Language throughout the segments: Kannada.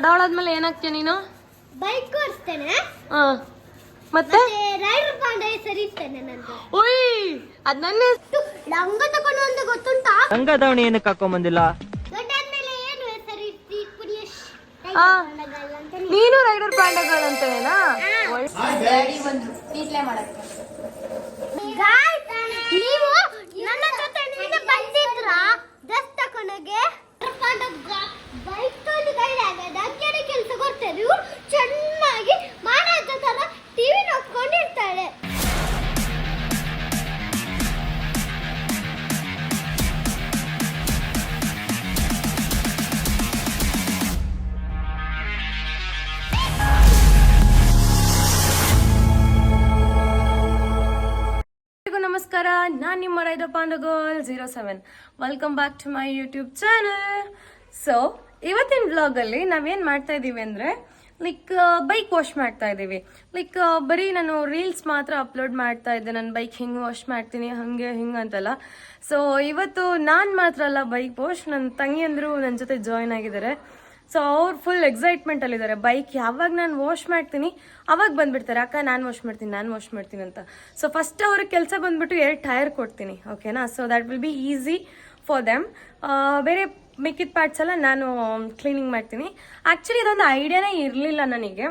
ದೊಡ್ಡವಳಾದ್ಮೇಲೆ ಏನಾಗ್ತೀಯ ನೀನು? ಬೈಕ್ ಓಡಿಸ್ತೇನೆ. ಮತ್ತೆ ರೈಡರ್ ಪಾಂಡ ಹೆಸರಿಸ್ತೇನೆ ನಂದು. ಓಯ್ ಅದ್ ನನ್ನ ಲಂಗ ತಕೊಂಡು ಒಂದು ಗೊತ್ತುಂಟಾ? ಲಂಗ ದಾವಣಿ ಏನಕ್ಕೆ ಹಾಕೊಂಡ್ ಬಂದಿಲ್ಲ? ದೊಡ್ಡಾದ್ಮೇಲೆ ಏನು ಹೆಸರಿಸ್ತಿ? ಪುಣ್ಯಶ್ ನೀನು ರೈಡರ್ ಪಾಂಡಗಳು ಅಂತೇನಾ? ನೀವು ನನ್ನ ಜೊತೆ ಬಂದಿದ್ರ ಡ್ರೆಸ್ ತಕೊಂಡೋಗೆ ಬೈಕ್ ತಗೊಂಡು ಗೈಡ್ ಆಗದ ಕೆರೆ ಕೆಲಸ ಕೊಡ್ತಾರೆ. ಚೆನ್ನಾಗಿ ಮಾಡೋ ತರ ಟಿವಿ ನೋಡ್ಕೊಂಡಿರ್ತಾಳೆ. ನಮಸ್ಕಾರ, ನಾನು ನಿಮ್ಮ ರೈಡರ್ ಪಾಂಡಗೋಲ್ 07. Welcome back to my YouTube channel. So ಇವತ್ತಿನ ವ್ಲಾಗಲ್ಲಿ ನಾವೇನು ಮಾಡ್ತಾ ಇದ್ದೀವಿ ಅಂದರೆ ಬೈಕ್ ವಾಶ್ ಮಾಡ್ತಾ ಇದ್ದೀವಿ. ಬರೀ ನಾನು ರೀಲ್ಸ್ ಮಾತ್ರ ಅಪ್ಲೋಡ್ ಮಾಡ್ತಾ ಇದ್ದೆ, ನನ್ನ ಬೈಕ್ ಹಿಂಗೆ ವಾಶ್ ಮಾಡ್ತೀನಿ ಹಾಗೆ ಹಿಂಗೆ ಅಂತಲ್ಲ. ಸೊ ಇವತ್ತು ನಾನು ಮಾತ್ರ ಅಲ್ಲ ಬೈಕ್ ವಾಶ್, ನನ್ನ ತಂಗಿಯಂದರು ನನ್ನ ಜೊತೆ ಜಾಯ್ನ್ ಆಗಿದ್ದಾರೆ. ಸೊ ಅವ್ರು ಫುಲ್ ಎಕ್ಸೈಟ್ಮೆಂಟಲ್ಲಿದ್ದಾರೆ. ಬೈಕ್ ಯಾವಾಗ ನಾನು ವಾಶ್ ಮಾಡ್ತೀನಿ ಅವಾಗ ಬಂದುಬಿಡ್ತಾರೆ, ಅಕ್ಕ ನಾನು ವಾಶ್ ಮಾಡ್ತೀನಿ ಅಂತ. ಸೊ ಫಸ್ಟ್ ಅವ್ರಿಗೆ ಕೆಲಸ ಬಂದುಬಿಟ್ಟು 2 ಟೈರ್ ಕೊಡ್ತೀನಿ, ಓಕೆನಾ? So that will be easy for them. ಬೇರೆ ಮಿಕ್ಕಿದ ಪಾರ್ಟ್ಸ್ ಎಲ್ಲ ನಾನು ಕ್ಲೀನಿಂಗ್ ಮಾಡ್ತೀನಿ. ಆ್ಯಕ್ಚುಲಿ ಇದೊಂದು ಐಡಿಯಾನೇ ಇರಲಿಲ್ಲ ನನಗೆ.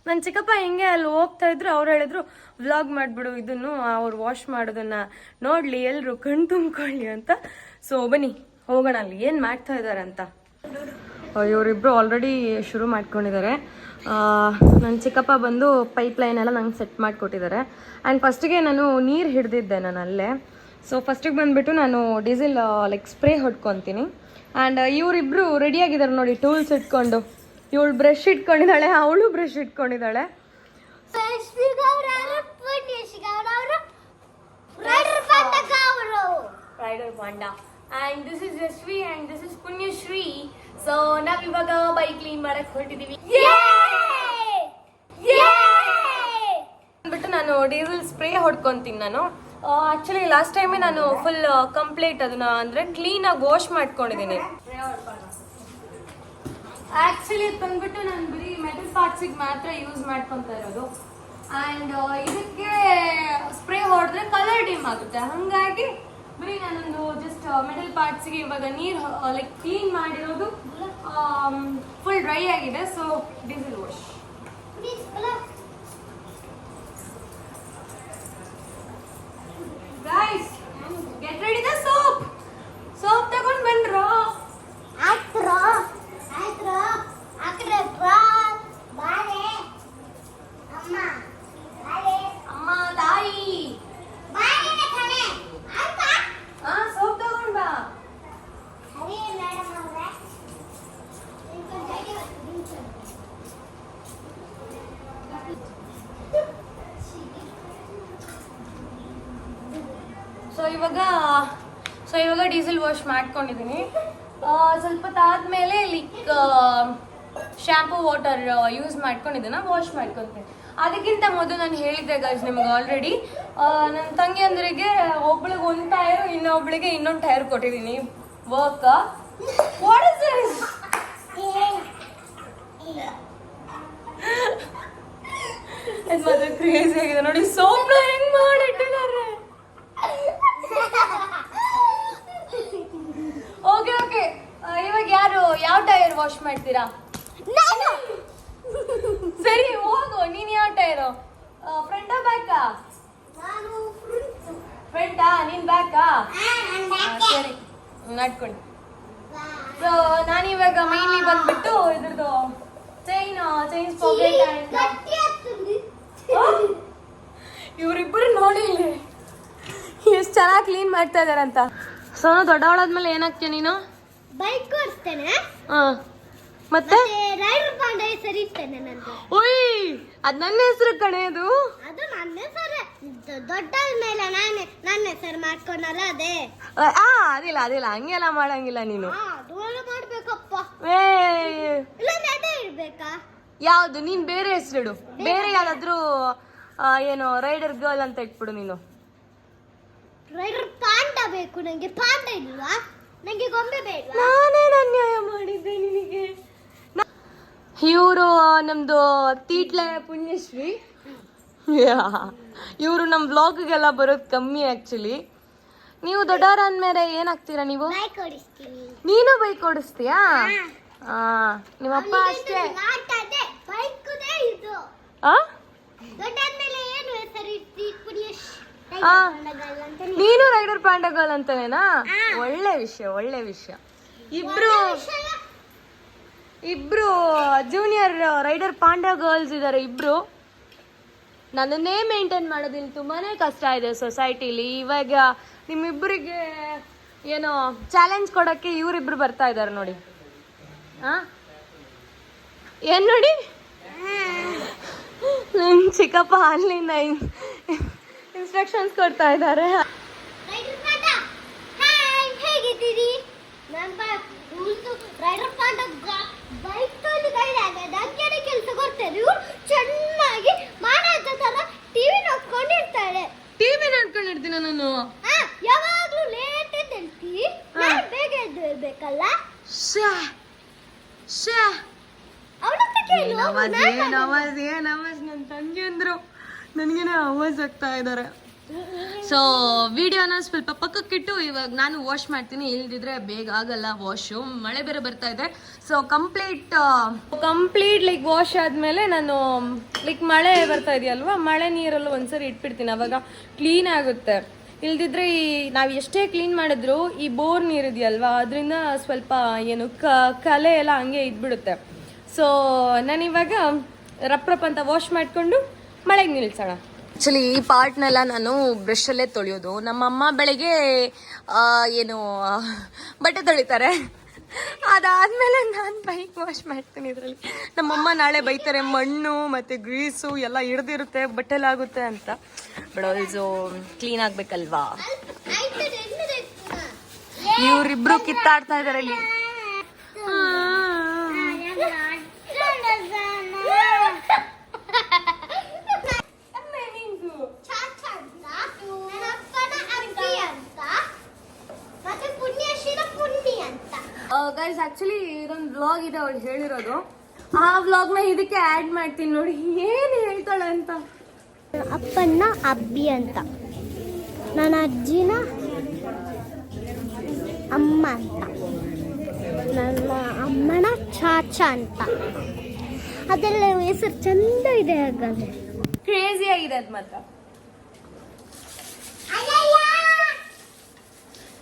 ನನ್ನ ಚಿಕ್ಕಪ್ಪ ಹಿಂಗೆ ಅಲ್ಲಿ ಹೋಗ್ತಾ ಇದ್ರು, ಅವ್ರು ಹೇಳಿದ್ರು ವ್ಲಾಗ್ ಮಾಡಿಬಿಡು ಇದನ್ನು, ಅವ್ರು ವಾಶ್ ಮಾಡೋದನ್ನು ನೋಡಲಿ, ಎಲ್ಲರೂ ಕಣ್ ತುಂಬ್ಕೊಳ್ಳಿ ಅಂತ. ಸೊ ಬನ್ನಿ ಹೋಗೋಣ ಅಲ್ಲಿ ಏನು ಮಾಡ್ತಾ ಇದ್ದಾರೆ ಅಂತ. ಇವರಿಬ್ರು ಆಲ್ರೆಡಿ ಶುರು ಮಾಡ್ಕೊಂಡಿದ್ದಾರೆ. ನನ್ನ ಚಿಕ್ಕಪ್ಪ ಬಂದು ಪೈಪ್ಲೈನ್ ಎಲ್ಲ ನಂಗೆ ಸೆಟ್ ಮಾಡಿಕೊಟ್ಟಿದ್ದಾರೆ. ಆ್ಯಂಡ್ ಫಸ್ಟಿಗೆ ನಾನು ನೀರು ಹಿಡಿದಿದ್ದೆ ನಾನು ಅಲ್ಲೇ. ಸೊ ಫಸ್ಟಿಗೆ ಬಂದುಬಿಟ್ಟು ನಾನು ಡೀಸೆಲ್ ಸ್ಪ್ರೇ ಹೊಡ್ಕೊತೀನಿ. ಆ್ಯಂಡ್ ಇವರಿಬ್ರು ರೆಡಿಯಾಗಿದ್ದಾರೆ ನೋಡಿ, ಟೂಲ್ಸ್ ಇಟ್ಕೊಂಡು. ಇವಳು ಬ್ರಷ್ ಇಟ್ಕೊಂಡಿದ್ದಾಳೆ, ಅವಳು ಬ್ರಷ್ ಇಟ್ಕೊಂಡಿದ್ದಾಳೆ. Rider panda. And this is Yashvi and this is Punyashri. So ನಾವು ಇವಾಗ ಬೈಕ್ ಕ್ಲೀನ್ ಮಾಡಕ್ ಹೊರಟಿದೀವಿ. ಅಂದ್ಬಿಟ್ಟು ನಾನು ಡೀಸೆಲ್ ಸ್ಪ್ರೇ ಹೊಡ್ಕೊಂತೀನಿ ನಾನು. ಆಕ್ಚುಲಿ ಲಾಸ್ಟ್ ಟೈಮೇ ನಾನು ಫುಲ್ ಕಂಪ್ಲೀಟ್ ಅದನ್ನ ಅಂದ್ರೆ ಕ್ಲೀನ್ ಆಗಿ ವಾಶ್ ಮಾಡ್ಕೊಂಡಿದ್ದೀನಿ. ಆಕ್ಚುಲಿ ಇದು ಬಂದ್ಬಿಟ್ಟು ನಾನು ಬರೀ ಮೆಟಲ್ ಪಾರ್ಟ್ಸಿಗೆ ಮಾತ್ರ ಯೂಸ್ ಮಾಡ್ಕೊತಾ ಇರೋದು. ಆ್ಯಂಡ್ ಇದಕ್ಕೆ ಸ್ಪ್ರೇ ಹೊಡೆದ್ರೆ ಕಲರ್ ಡಿಮ್ ಆಗುತ್ತೆ, ಹಾಗಾಗಿ ಬರೀ ನಾನೊಂದು ಜಸ್ಟ್ ಮೆಟಲ್ ಪಾರ್ಟ್ಸ್ಗೆ ಇವಾಗ ನೀರು ಕ್ಲೀನ್ ಮಾಡಿರೋದು ಫುಲ್ ಡ್ರೈ ಆಗಿದೆ. So diesel wash. Guys get ready the soap ತಗೊಂಡು ಬಂದ್ರು. ಅಮ್ಮ ತಾಯಿ ಸೋಪ್ ತಗೊಂಡ್ ಬಾ. ಸೊ ಇವಾಗ ಡೀಸೆಲ್ ವಾಶ್ ಮಾಡ್ಕೊಂಡಿದ್ದೀನಿ. ಸ್ವಲ್ಪ ತಾದ್ಮೇಲೆ ಶಾಂಪೂ ವಾಟರ್ ಯೂಸ್ ಮಾಡ್ಕೊಂಡಿದ್ದೀನಿ, ವಾಶ್ ಮಾಡ್ಕೊತೀನಿ. ಅದಕ್ಕಿಂತ ಮೊದಲು ನಾನು ಹೇಳಿದ್ದೆ ಗೈಸ್ ನಿಮ್ಗೆ ಆಲ್ರೆಡಿ, ನನ್ನ ತಂಗಿಯಂದ್ರಿಗೆ ಒಬ್ಳಿಗೆ 1 ಟೈರು, ಇನ್ನೊಬ್ಳಿಗೆ ಇನ್ನೊಂದು ಟೈರ್ ಕೊಟ್ಟಿದ್ದೀನಿ ವರ್ಕ್. What is this? ಇದು ಮಾತ್ರ ಕ್ರೇಜಿ ಆಗಿದೆ ನೋಡಿ, ಸೋಪ್ನ ಹೆಂಗ್ ಮಾಡಿಟ್ಟಿದ್ದಾರೆ. ಓಕೆ ಇವಾಗ ಯಾವ ಟೈರ್ ವಾಶ್ ಮಾಡ್ತೀರಾ? ಸರಿ ಹೋಗು, ನೀನ್ ಯಾವ ಟೈರು? ಫ್ರಂಟಾ ಬ್ಯಾಕಾ? ಫ್ರಂಟಾ, ನೀನ್ ಬ್ಯಾಕಾ? ಸರಿ ನಡ್ಕೊಂಡು. ಸೊ ನಾನಿವಾಗ ಮೈನ್ಲಿ ಬಂದ್ಬಿಟ್ಟು ಇದ್ರದ್ದು ಚೈನ್ ಪಾಕೆಟ್. ಇವರಿಬ್ಬರು ನೋಡಿ ಎಷ್ಟು ಚೆನ್ನಾಗಿ ಕ್ಲೀನ್ ಮಾಡ್ತಾ ಇದಾರಂತ. ಸೊ ದೊಡ್ಡವಳಾದ್ಮೇಲೆ ಏನಾಗ್ತೀಯ ನೀನು? ಬೈಕ್ ಓಡಿಸ್ತೇನೆ. ಮತ್ತೆ ರೈಡರ್ ಪಾಂಡ ಹೆಸರಿಸ್ತೇನೆ ನಂದು. ಓಯ್ ಅದ್ ನನ್ನ ಹೆಸರು ಕಣೆ. ಅದು ನನ್ನ ಹೆಸರು. ದೊಡ್ಡ ಮೇಲೆ ನನ್ನ ಹೆಸರು ಮಾಡ್ಕೊಂಡಲ್ಲ ಅದೇ. ಅದಿಲ್ಲ ಹಂಗೆಲ್ಲ ಮಾಡಂಗಿಲ್ಲ ನೀನು. ಮಾಡ್ಬೇಕಪ್ಪ. ಇಲ್ಲ ಅದೇ ಇರ್ಬೇಕಾ? ಯಾವ್ದು? ನೀನ್ ಬೇರೆ ಹೆಸರಿಡು, ಬೇರೆ ಯಾವ್ದಾದ್ರು ಏನು ರೈಡರ್ ಗರ್ಲ್ ಅಂತ ಇಟ್ಬಿಡು ನೀನು. ರೈಡರ್ ಪಾಂಡ ಬೇಕು ನಂಗೆ. ಪಾಂಡ ಇಲ್ವಾ? ನಂಗೆ ಗೊಂಬೆ ಬೇಡ. ನಾನೇನು ಅನ್ಯಾಯ ಮಾಡಿದ್ದೆ ನಿನಗೆ? ಇವರು ನಮ್ದು ತೀಟ್ಲೆ ಪುಣ್ಯಶ್ರೀ. ಇವರು ನಮ್ಮ ವ್ಲಾಗ್ಗೆಲ್ಲ ಬರೋದು ಕಮ್ಮಿ ಆ್ಯಕ್ಚುಲಿ. ನೀವು ದೊಡ್ಡವರ ಅಂದಮೇಲೆ ಏನಾಗ್ತೀರಾ ನೀವು? ಬೈಕ್ ಓಡಿಸ್ತೀನಿ. ನೀನು ಬೈಕ್ ಓಡಿಸ್ತೀಯಾ? ನಿಮ್ಮಪ್ಪ ಅಷ್ಟೇ. ಬೈಕುದೇ ಇದು. ಆ? ದೊಡ್ಡಾದ್ಮೇಲೆ ಏನು ಹೆಸರು ಇಟ್ಟು ಪುಣ್ಯಶ್ ಆ, ನೀನು ರೈಡರ್ ಪಾಂಡಗಲ್ ಅಂತಾನೇನಾ? ಒಳ್ಳೆ ವಿಷಯ, ಒಳ್ಳೆ ವಿಷಯ. ಇಬ್ರು ಜೂನಿಯರ್ ರೈಡರ್ ಪಾಂಡ ಗರ್ಲ್ಸ್ ಇದ್ದಾರೆ ಇಬ್ರು. ನನ್ನನ್ನೇ ಮೇಂಟೈನ್ ಮಾಡೋದಿಲ್ಲ, ತುಂಬಾನೇ ಕಷ್ಟ ಇದೆ ಸೊಸೈಟಿಲಿ. ಇವಾಗ ನಿಮ್ಮಿಬ್ಬರಿಗೆ ಏನೋ ಚಾಲೆಂಜ್ ಕೊಡಕ್ಕೆ ಇವರಿಬ್ರು ಬರ್ತಾ ಇದ್ದಾರೆ ನೋಡಿ. ಏನ್ ನೋಡಿ, ನನ್ ಚಿಕ್ಕಪ್ಪ ಅಲ್ಲಿಂದ ಇನ್ಸ್ಟ್ರಕ್ಷನ್ಸ್ ಕೊಡ್ತಾ ಇದ್ದಾರೆ. ಹೇಗಿದ್ದೀರಿ? ರೈಡರ್ ಪಾಂಡ ಬೈಕ್ ತೊಗೊಂಡು ಗೈಡ್ ಆಗದ ಕೆಲಸ ಕೊಡ್ತಾರೆ. ಇವ್ರು ಚೆನ್ನಾಗಿ ಮಾಡೋ ತರ ಟಿವಿ ನೋಡ್ಕೊಂಡಿರ್ತಾಳೆ. ಟಿವಿ ನೋಡ್ಕೊಂಡಿರ್ತೀನ ನಾನು. ಯಾವಾಗ್ಲೂ ಲೇಟ್ ಎದ್ದೇಳ್ತಿ, ಬೇಗ ಎದ್ದೇಳ್ಬೇಕಲ್ಲ. ಅವಳತ್ತ ಕೇಳು. ನನ್ನ ತಂಗಿ ಅಂದ್ರು ನನಗೇನೆ ಆವಾಜ್ ಆಗ್ತಾ ಇದ್ದಾರೆ. ಸೊ ವಿಡಿಯೋನ ಸ್ವಲ್ಪ ಪಕ್ಕಕ್ಕಿಟ್ಟು ಇವಾಗ ನಾನು ವಾಶ್ ಮಾಡ್ತೀನಿ, ಇಲ್ದಿದ್ರೆ ಬೇಗ ಆಗಲ್ಲ ವಾಶು. ಮಳೆ ಬೇರೆ ಬರ್ತಾ ಇದೆ. ಸೊ ಕಂಪ್ಲೀಟ್ ಲೈಕ್ ವಾಶ್ ಆದ್ಮೇಲೆ ನಾನು ಲೈಕ್ ಮಳೆ ಬರ್ತಾ ಇದೆಯಲ್ವಾ, ಮಳೆ ನೀರಲ್ಲೂ ಒಂದ್ಸರಿ ಇಟ್ಬಿಡ್ತೀನಿ, ಅವಾಗ ಕ್ಲೀನ್ ಆಗುತ್ತೆ. ಇಲ್ದಿದ್ರೆ ನಾವು ಎಷ್ಟೇ ಕ್ಲೀನ್ ಮಾಡಿದ್ರು ಈ ಬೋರ್ ನೀರು ಇದೆಯಲ್ವಾ, ಅದರಿಂದ ಸ್ವಲ್ಪ ಏನು ಕಲೆ ಎಲ್ಲ ಹಂಗೆ ಇದ್ಬಿಡುತ್ತೆ. ಸೊ ನಾನಿವಾಗ ರಪ್ ಅಂತ ವಾಶ್ ಮಾಡಿಕೊಂಡು ಮಳೆಗೆ ನಿಲ್ಸೋಣ. ಆ್ಯಕ್ಚುಲಿ ಈ ಪಾರ್ಟ್ನೆಲ್ಲ ನಾನು ಬ್ರಷಲ್ಲೇ ತೊಳೆಯೋದು. ನಮ್ಮಮ್ಮ ಬೆಳಗ್ಗೆ ಏನು ಬಟ್ಟೆ ತೊಳಿತಾರೆ, ಅದಾದಮೇಲೆ ನಾನು ಬೈಕ್ ವಾಶ್ ಮಾಡ್ತೀನಿ ಇದರಲ್ಲಿ. ನಮ್ಮಮ್ಮ ನಾಳೆ ಬೈತಾರೆ, ಮಣ್ಣು ಮತ್ತು ಗ್ರೀಸು ಎಲ್ಲ ಹಿಡ್ದಿರುತ್ತೆ ಬಟ್ಟೆಲಾಗುತ್ತೆ ಅಂತ. ಬಟ್ ಆಲ್ಸೋ ಕ್ಲೀನ್ ಆಗಬೇಕಲ್ವಾ. ಇವರಿಬ್ರು ಕಿತ್ತಾಡ್ತಾ ಇದ್ದಾರೆ ಇಲ್ಲಿ. ಗೈಸ್ ಆಕ್ಚುಲಿ ಇದೊಂದು ವ್ಲಾಗ್ ಇದೆ ಅವಳು ಹೇಳಿರೋದು, ಆ ವ್ಲಾಗ್ನ ಇದಕ್ಕೆ ಆ್ಯಡ್ ಮಾಡ್ತೀನಿ ನೋಡಿ ಏನು ಹೇಳ್ತಾಳೆ ಅಂತ. ಅಪ್ಪನ ಅಬ್ಬಿ ಅಂತ, ನನ್ನ ಅಜ್ಜಿನ ಅಮ್ಮ ಅಂತ, ನನ್ನ ಅಮ್ಮನ ಚಾಚಾ ಅಂತ. ಅದೆಲ್ಲ ಹೆಸರು ಚಂದ ಇದೆ. ಹಾಗಾದ್ರೆ ಕ್ರೇಜಿ ಆಗಿದೆ ಅದು ಮಾತ್ರ.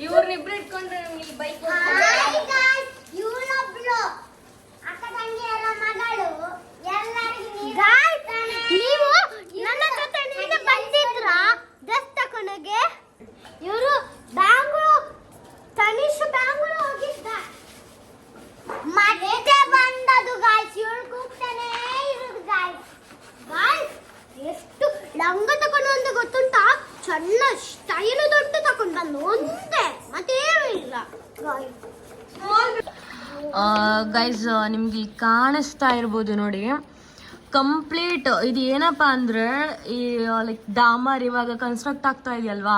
ಇವ್ರನ್ನಿಬ್ರು ಇಟ್ಕೊಂಡ್ರೆ ನಮ್ಗೆ ಬೈಕ್ ನೀವು ನನ್ನ ಜೊತೆ ನೀನು ಬಂದಿದ್ರ ಡ್ರೆಸ್ ತಕೊಂಡೋಗೆ. ಇವರು ಬ್ಯಾಂಗ್ಳೂರ್, ತನಿಷ್ ಬ್ಯಾಂಗ್ಳೂರ್ ಹೋಗಿದ್ದ, ಮತ್ತೆ ಬಂದದು ಗಾಯ್ಸ್. ಇವಳು ಕೂಗ್ತಾನೆ ಇರೋದು ಗಾಯ್ಸ್. ಗಾಯ್ಸ್ ಎಷ್ಟು ಲಂಗ ತಕೊಂಡು ಅಂತ ಗೊತ್ತುಂಟಾ? ಚೆನ್ನ ಸ್ಟೈಲು ದೊಡ್ಡ ತಕೊಂಡು ಬಂದು ಒಂದೇ ಮತ್ತೇನು ಇಲ್ಲ ಗೈಸ್. ನಿಮ್ಗೆ ಕಾಣಿಸ್ತಾ ಇರ್ಬೋದು ನೋಡಿ, ಕಂಪ್ಲೀಟ್ ಇದು ಏನಪ್ಪ ಅಂದರೆ ಈ ಲೈಕ್ ಡಾಮರ್ ಇವಾಗ ಕನ್ಸ್ಟ್ರಕ್ಟ್ ಆಗ್ತಾ ಇದೆಯಲ್ವಾ,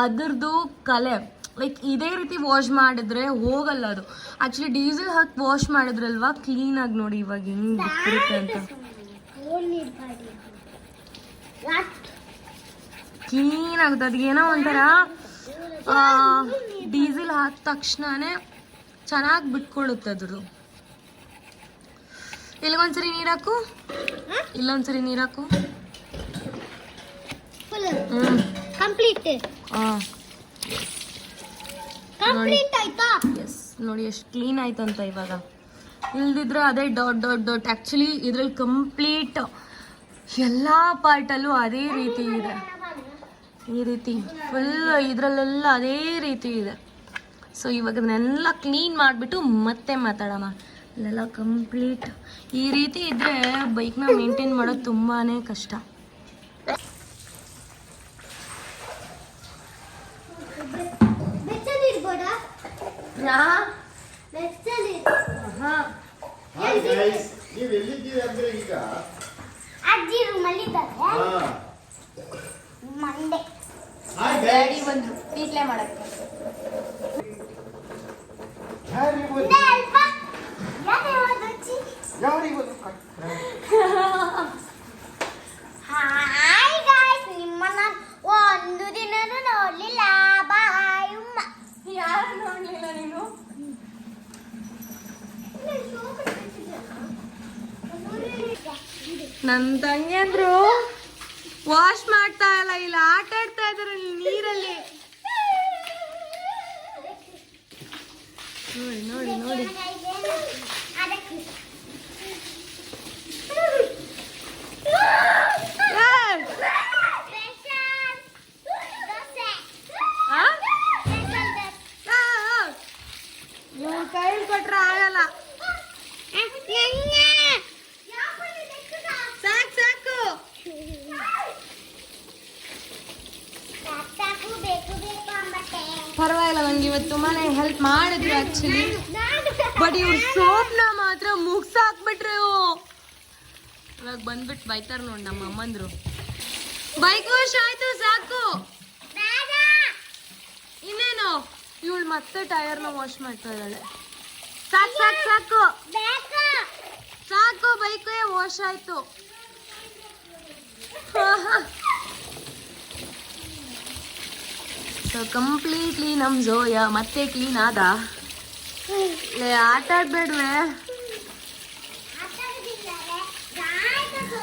ಅದ್ರದ್ದು ಕಲೆ. ಲೈಕ್ ಇದೇ ರೀತಿ ವಾಶ್ ಮಾಡಿದ್ರೆ ಹೋಗಲ್ಲ ಅದು. ಆ್ಯಕ್ಚುಲಿ ಡೀಸೆಲ್ ಹಾಕಿ ವಾಶ್ ಮಾಡಿದ್ರಲ್ವಾ ಕ್ಲೀನಾಗಿ ನೋಡಿ ಇವಾಗ ಹೆಂಗೆ ಬಿಟ್ಟಿರುತ್ತೆ ಅಂತ. ಕ್ಲೀನ್ ಆಗುತ್ತೆ. ಅದು ಏನೋ ಒಂಥರ ಡೀಸೆಲ್ ಹಾಕಿದ ತಕ್ಷಣನೇ ಚೆನ್ನಾಗಿ ಬಿಟ್ಕೊಳ್ಳುತ್ತೆ ಅದ್ರದ್ದು. ಇಲ್ಲೊಂದ್ಸರಿ ನೀರಾಕು, ಇಲ್ಲೊಂದ್ಸರಿ ನೀರಾಕು. ಕಂಪ್ಲೀಟ್ ಎಸ್ ನೋಡಿ ಎಷ್ಟು ಕ್ಲೀನ್ ಆಯ್ತು ಅಂತ ಇವಾಗ. ಇಲ್ದಿದ್ರೆ ಅದೇ ಡಾಟ್. ಆ್ಯಕ್ಚುಲಿ ಇದ್ರಲ್ಲಿ ಕಂಪ್ಲೀಟ್ ಎಲ್ಲ ಪಾರ್ಟಲ್ಲೂ ಅದೇ ರೀತಿ ಇದೆ. ಈ ರೀತಿ ಫುಲ್ ಇದರಲ್ಲೆಲ್ಲ ಅದೇ ರೀತಿ ಇದೆ. ಸೊ ಇವಾಗ ಇದನ್ನೆಲ್ಲ ಕ್ಲೀನ್ ಮಾಡಿಬಿಟ್ಟು ಮತ್ತೆ ಮಾತಾಡೋಣ. ಇಲ್ಲೆಲ್ಲ ಕಂಪ್ಲೀಟ್ ಈ ರೀತಿ ಇದ್ದರೆ ಬೈಕ್ನ ಮೇಂಟೈನ್ ಮಾಡೋದು ತುಂಬಾ ಕಷ್ಟ. ಅಜ್ಜಿ ರೂಮಲ್ಲಿ ಇದ್ದಾರೆ. ಮಂಡೆ ಡ್ಯಾಡಿ ಬಂದ್ರು ಈಗಲೇ ಮಾಡಕ್ಕೆ. ಹಾಯ್ ಗಾಯ್ಸ್, ನಿಮ್ಮನ್ನ ಒಂದು ದಿನನೂ ನೋಡ್ಲಿಲ್ಲ. ಬಾಯ್ ಉಮ್ಮ. ಯಾರು ನೋಡ್ಲಿಲ್ಲ ನೀನು? ನನ್ನ ತಂಗಿ ಅಂದ್ರು ವಾಶ್ ಮಾಡ್ತಾ ಇಲ್ಲ, ಇಲ್ಲ ಆಟ ಆಡ್ತಾ ಇದಾರೆ ನೀರಲ್ಲಿ. ನೋಡಿ ನೋಡಿ ನೋಡಿ. ಇವ್ರ ಕೈಲಿ ಕೊಟ್ರೆ ಆಗಲ್ಲ. ಸಾಕು ಸಾಕು. ಪರವಾಗಿಲ್ಲ, ನಂಗೆ ಇವತ್ತು ತುಂಬಾನೇ ಹೆಲ್ಪ್ ಮಾಡಿದ್ರು ಆಕ್ಚುಲಿ. ಬಟ್ ಇವ್ರ ಸೋಪ್ನ ಮಾತ್ರ ಮುಗ್ಸಾಕ್ಬಿಟ್ರೆ ಇವಾಗ ಬಂದ್ಬಿಟ್ಟು ಬೈತಾರ ನೋಡಿ ನಮ್ಮ ಅಮ್ಮಂದ್ರು. ಬೈಕ್ ವಾಶ್ ಆಯ್ತು ಸಾಕು. ಇನ್ನೇನು ಇವಳು ಮತ್ತೆ ಟೈರ್ನ ವಾಶ್ ಮಾಡ್ತಾ ಇದ್ದಾಳೆ. ಸಾಕು ಸಾಕು ಸಾಕು ಸಾಕು. ಬೈಕ್ ವಾಶ್ ಆಯ್ತು. ಸೊ ಕಂಪ್ಲೀಟ್ಲಿ ನಮ್ ಜೋಯ ಮತ್ತೆ ಕ್ಲೀನ್ ಆದ. ಆಟ ಆಡ್ಬೇಡ್ವೆ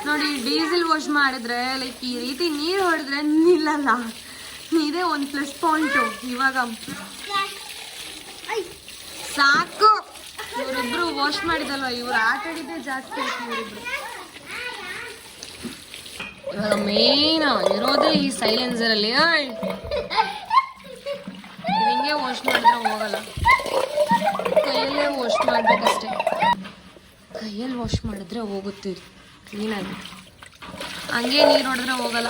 ನೋಡಿ. ಡೀಸೆಲ್ ವಾಶ್ ಮಾಡಿದ್ರೆ ಲೈಕ್ ಈ ರೀತಿ ನೀರು ಹೊಡೆದ್ರೆ ನಿಲ್ಲಲ್ಲ. ಇದೇ ಒಂದು ಪ್ಲಸ್ ಪಾಯಿಂಟು. ಇವಾಗ ಸಾಕು. ಇವರಿಬ್ರು ವಾಶ್ ಮಾಡಿದಲ್ವ, ಇವ್ರು ಆಟ ಆಡಿದ್ದೆ ಜಾಸ್ತಿ ಆಯ್ತು ಇವರಿಬ್ರು. ಇವಾಗ ಮೇನ್ ಇರೋದೇ ಈ ಸೈಲೆನ್ಸರ್ ಅಲ್ಲಿ. ಹಿಂಗೆ ವಾಶ್ ಮಾಡಿದ್ರೆ ಹೋಗಲ್ಲ, ಕೈಯಲ್ಲೇ ವಾಶ್ ಮಾಡ್ಬೇಕಷ್ಟೆ. ಕೈಯಲ್ಲಿ ವಾಶ್ ಮಾಡಿದ್ರೆ ಹೋಗುತ್ತೆ ಕ್ಲೀನಾಗಿ. ಹಂಗೆ ನೀರು ಹೊಡೆದ್ರೆ ಹೋಗಲ್ಲ.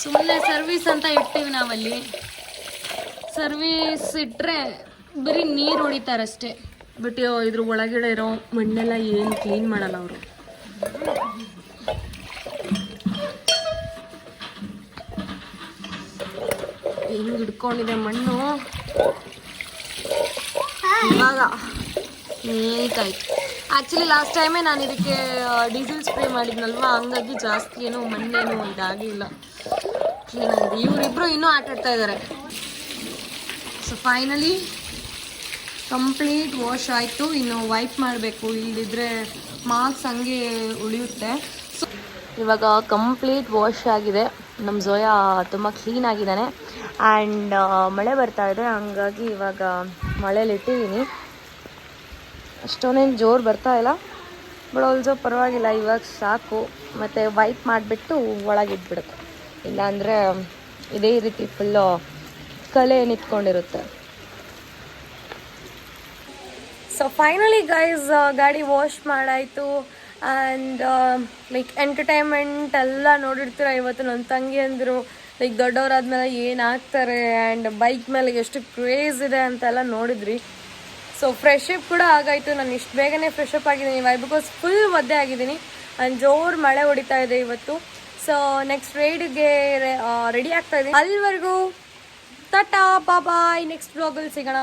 ಸುಮ್ಮನೆ ಸರ್ವಿಸ್ ಅಂತ ಇಡ್ತೀವಿ ನಾವಲ್ಲಿ. ಸರ್ವಿಸ್ ಇಟ್ಟರೆ ಬರೀ ನೀರು ಹೊಡಿತಾರಷ್ಟೇ. ಬಟ್ ಇದ್ರ ಒಳಗಡೆ ಇರೋ ಮಣ್ಣೆಲ್ಲ ಏನು ಕ್ಲೀನ್ ಮಾಡಲ್ಲ ಅವರು. ಹೆಂಗೆ ಹಿಡ್ಕೊಂಡಿದೆ ಮಣ್ಣು. ಇವಾಗ ನೀಟಾಯ್ತು. ಆ್ಯಕ್ಚುಲಿ ಲಾಸ್ಟ್ ಟೈಮೇ ನಾನು ಇದಕ್ಕೆ ಡೀಸೆಲ್ ಸ್ಪ್ರೇ ಮಾಡಿದ್ನಲ್ವ, ಹಂಗಾಗಿ ಜಾಸ್ತಿ ಏನು ಮಣ್ಣೇನು ಇದಾಗಿಲ್ಲ, ಕ್ಲೀನಾಗಿದೆ. ಇವರಿಬ್ರು ಇನ್ನೂ ಆಟ ಆಡ್ತಾ ಇದ್ದಾರೆ. ಸೊ ಫೈನಲಿ ಕಂಪ್ಲೀಟ್ ವಾಶ್ ಆಯಿತು. ಇನ್ನು ವೈಪ್ ಮಾಡಬೇಕು, ಇಲ್ಲದಿದ್ದರೆ ಮಾರ್ಕ್ಸ್ ಹಂಗೆ ಉಳಿಯುತ್ತೆ. ಸೊ ಇವಾಗ ಕಂಪ್ಲೀಟ್ ವಾಶ್ ಆಗಿದೆ. ನಮ್ಮ ಜೋಯಾ ತುಂಬ ಕ್ಲೀನ್ ಆಗಿದ್ದಾನೆ. ಆ್ಯಂಡ್ ಮಳೆ ಬರ್ತಾ ಇದೆ, ಹಂಗಾಗಿ ಇವಾಗ ಮಳೇಲಿ ಇಟ್ಟಿದ್ದೀನಿ. ಅಷ್ಟೊಂದೇನು ಜೋರು ಬರ್ತಾ ಇಲ್ಲ, ಬಟ್ ಆಲ್ಸೋ ಪರವಾಗಿಲ್ಲ. ಇವಾಗ ಸಾಕು. ಮತ್ತು ವೈಪ್ ಮಾಡಿಬಿಟ್ಟು ಒಳಗಿಟ್ಬಿಡುತ್ತೆ, ಇಲ್ಲಾಂದರೆ ಇದೇ ರೀತಿ ಫುಲ್ಲು ಕಲೆ ನಿಂತ್ಕೊಂಡಿರುತ್ತೆ. ಸೊ ಫೈನಲಿ ಗೈಸ್ ಗಾಡಿ ವಾಶ್ ಮಾಡಾಯಿತು. ಆ್ಯಂಡ್ ಲೈಕ್ ಎಂಟರ್ಟೈನ್ಮೆಂಟ್ ಎಲ್ಲ ನೋಡಿರ್ತೀರ. ಇವತ್ತು ನನ್ನ ತಂಗಿ ಅಂದರು ಲೈಕ್ ದೊಡ್ಡವರಾದ್ಮೇಲೆ ಏನಾಗ್ತಾರೆ ಆ್ಯಂಡ್ ಬೈಕ್ ಮೇಲೆ ಎಷ್ಟು ಕ್ರೇಜ್ ಇದೆ ಅಂತೆಲ್ಲ ನೋಡಿದ್ರಿ. ಸೊ ಫ್ರೆಶ್ ಅಪ್ ಕೂಡ ಆಗಾಯಿತು. ನಾನು ಇಷ್ಟು ಬೇಗನೆ ಫ್ರೆಶ್ ಅಪ್ ಆಗಿದ್ದೀನಿ ವೈ ಬಿಕಾಸ್ ಫುಲ್ ಒದ್ದೆ ಆಗಿದ್ದೀನಿ ಆ್ಯಂಡ್ ಜೋರು ಮಳೆ ಹೊಡಿತಾ ಇದೆ ಇವತ್ತು. ಸೊ ನೆಕ್ಸ್ಟ್ ರೈಡ್ಗೆ ರೆಡಿ ಆಗ್ತಾ ಇದ್ದೀನಿ. ಅಲ್ಲಿವರೆಗೂ ಟಾಟಾ ಬಾಯ್. ನೆಕ್ಸ್ಟ್ ಬ್ಲಾಗಲ್ಲಿ ಸಿಗೋಣ.